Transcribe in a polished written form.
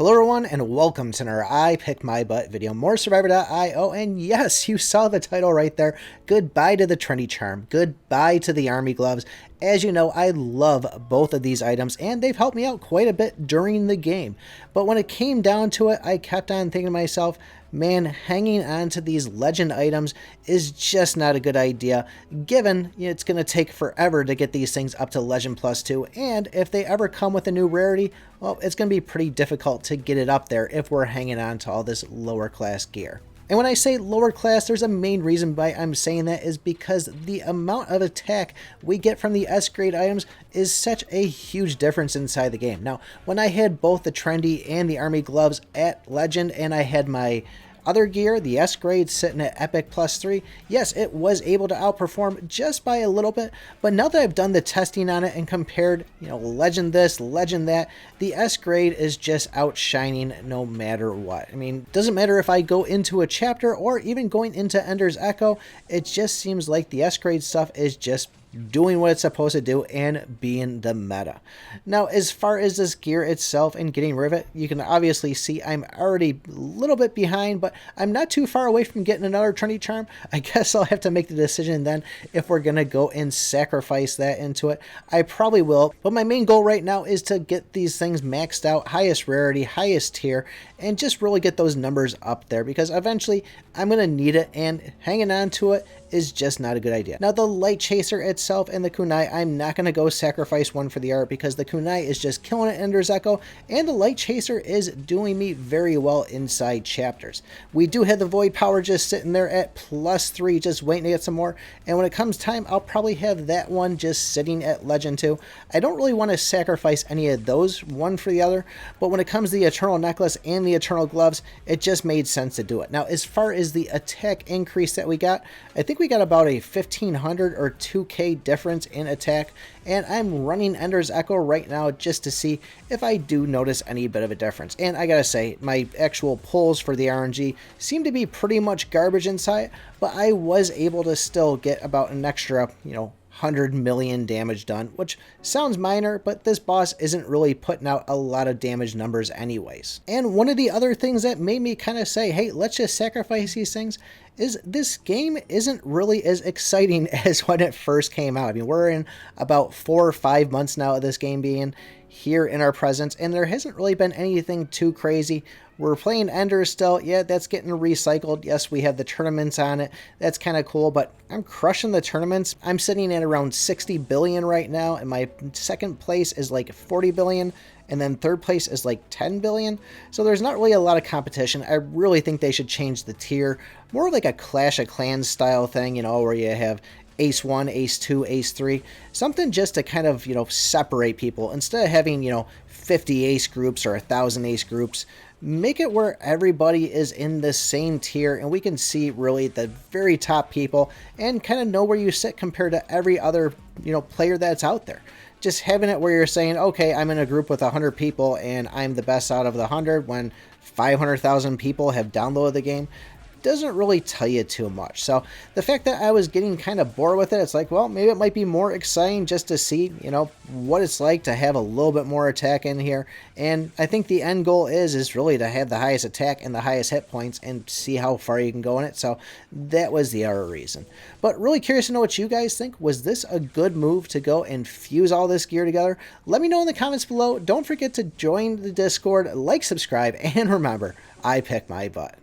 Hello everyone and welcome to another I Pick My Butt video, more Survivor.io, and yes, you saw the title right there. Goodbye to the trendy charm, goodbye to the army gloves. As you know, I love both of these items and they've helped me out quite a bit during the game. But when it came down to it, I kept on thinking to myself, man, hanging on to these legend items is just not a good idea, given it's going to take forever to get these things up to Legend Plus 2, and if they ever come with a new rarity, well, it's going to be pretty difficult to get it up there if we're hanging on to all this lower class gear. And when I say lower class, there's a main reason why I'm saying that is because the amount of attack we get from the S grade items is such a huge difference inside the game. Now, when I had both the trendy and the army gloves at legend and I had my other gear, the S grade, sitting at Epic plus 3, yes, it was able to outperform just by a little bit, but now that I've done the testing on it and compared, legend this, legend that, the S grade is just outshining no matter what. I mean, doesn't matter if I go into a chapter or even going into Ender's Echo, it just seems like the S grade stuff is just doing what it's supposed to do and being the meta. Now, as far as this gear itself and getting rid of it, you can obviously see I'm already a little bit behind, but I'm not too far away from getting another trendy charm. I guess I'll have to make the decision then if we're going to go and sacrifice that into it. I probably will, but my main goal right now is to get these things maxed out, highest rarity, highest tier, and just really get those numbers up there, because eventually I'm going to need it, and hanging on to it is just not a good idea. Now, the Light Chaser itself and the Kunai, I'm not going to go sacrifice one for the art, because the Kunai is just killing it in Ender's Echo, and the Light Chaser is doing me very well inside chapters. We do have the Void Power just sitting there at plus 3, just waiting to get some more, and when it comes time, I'll probably have that one just sitting at Legend 2. I don't really want to sacrifice any of those one for the other, but when it comes to the Eternal Necklace and the Eternal Gloves, it just made sense to do it. Now, as far as the attack increase that we got, I think we got about a 1500 or 2k difference in attack, and I'm running Ender's Echo right now just to see if I do notice any bit of a difference. And I gotta say, my actual pulls for the RNG seem to be pretty much garbage inside, but I was able to still get about an extra, 100 million damage done, which sounds minor, but this boss isn't really putting out a lot of damage numbers anyways. And one of the other things that made me kind of say, hey, let's just sacrifice these things, is this game isn't really as exciting as when it first came out. I mean, we're in about 4 or 5 months now of this game being here in our presence, and there hasn't really been anything too crazy. We're playing Ender still. Yeah, that's getting recycled. Yes, we have the tournaments on it. That's kind of cool, but I'm crushing the tournaments. I'm sitting at around 60 billion right now, and my second place is like 40 billion, and then third place is like 10 billion. So there's not really a lot of competition. I really think they should change the tier, more like a Clash of Clans style thing, where you have Ace 1, Ace 2, Ace 3, something just to kind of, separate people. Instead of having, 50 ace groups or 1,000 ace groups, make it where everybody is in the same tier and we can see really the very top people and kind of know where you sit compared to every other, player that's out there. Just having it where you're saying, okay, I'm in a group with 100 people and I'm the best out of the 100 when 500,000 people have downloaded the game doesn't really tell you too much. So the fact that I was getting kind of bored with it, it's like, well, maybe it might be more exciting just to see, what it's like to have a little bit more attack in here. And I think the end goal is really to have the highest attack and the highest hit points and see how far you can go in it. So that was the other reason. But really curious to know what you guys think. Was this a good move to go and fuse all this gear together? Let me know in the comments below. Don't forget to join the Discord, like, subscribe, and remember, I pick my butt.